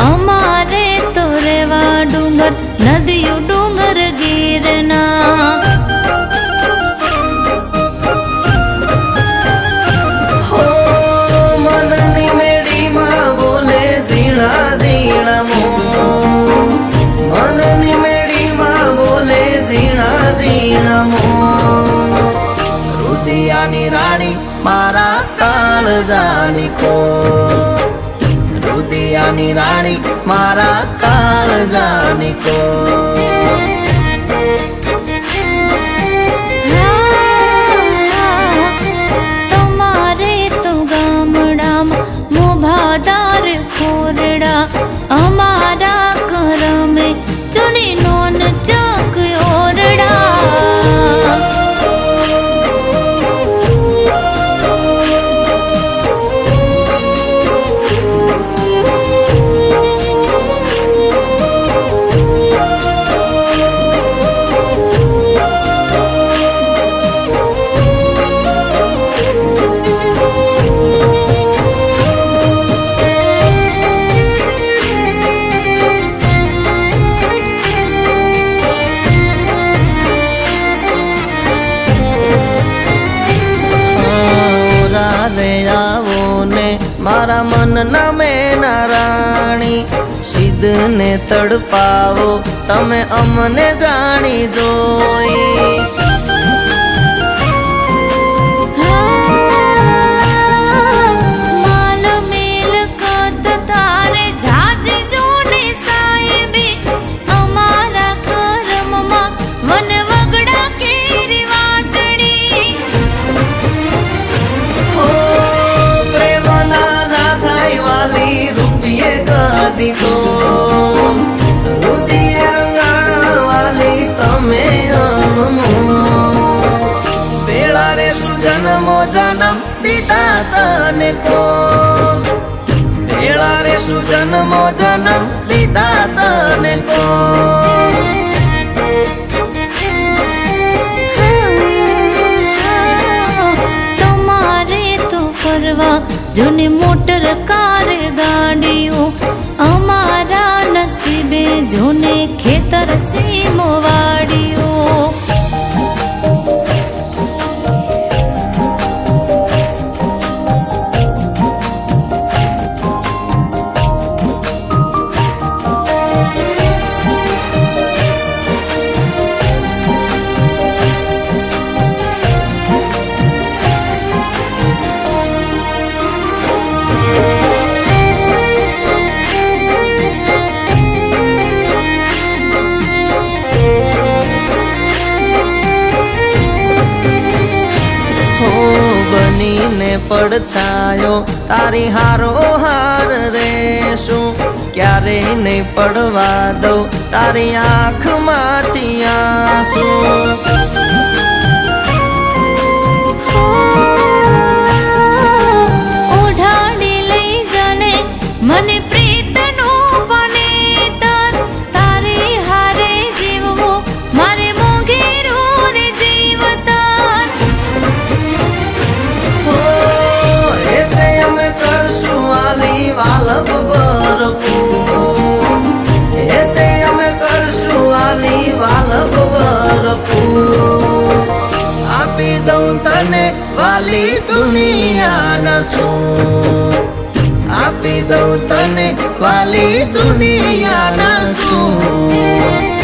અમારે તો રેવા ડુંગર નદીઓ ડુંગર ગીરના। મનની મેડીમાં બોલે ઝીણા ઝીણા મોર, મનની મેડીમાં બોલે ઝીણા ઝીણા મોર। રુદિયાની રાણી મારા કાળજાની ખોર, રુદિયાની રાણી મારા કાળજાની ખોર। તમારે તો ગામડામાં મોભાદાર ખોરડા, અમારા કરમે ચૂની નોન ચક ઓરડા। મારા મનના મેના રાણી, સિદ્ધને તડપાવો તમે અમને જાણી જોઈ। માલ મિલકત તારે જાજી જોની સાહેબી, અમારા કરમમાં વન વગડા કેરી વાટણી। રૂપિયે ગાદી તો રુદિયે રંગાણા વાલી તમે અનમો, પેલા રે સુજન્મો જન્મ દીધા તને કોણ, પેલા રે સુજન્મો જન્મ દીધા તને કોણ। તમારે તો ફરવા જૂની મોટર કાર ગાડીઓ, અમારા નસીબે જૂને ખેતર સીમો વાડીઓ। બનીને પડછાયો તારી હારો હાર રેશું, ક્યારેય નહીં પડવા દઉં તારી આંખમાંથી આંસુ। ઓઢાડી લઈ જાને મને પ્રીતનો બનેતર, તારી હારે જીવવું મારે મોંઘેરું રે જીવતર। વાલપ ભરપૂર, એ તે અમે કરશું વાલી વાલપ ભરપૂર। આપી દઉં તને વાલી દુનિયાના સુખ, આપી દઉં તને વાલી દુનિયાના સુખ।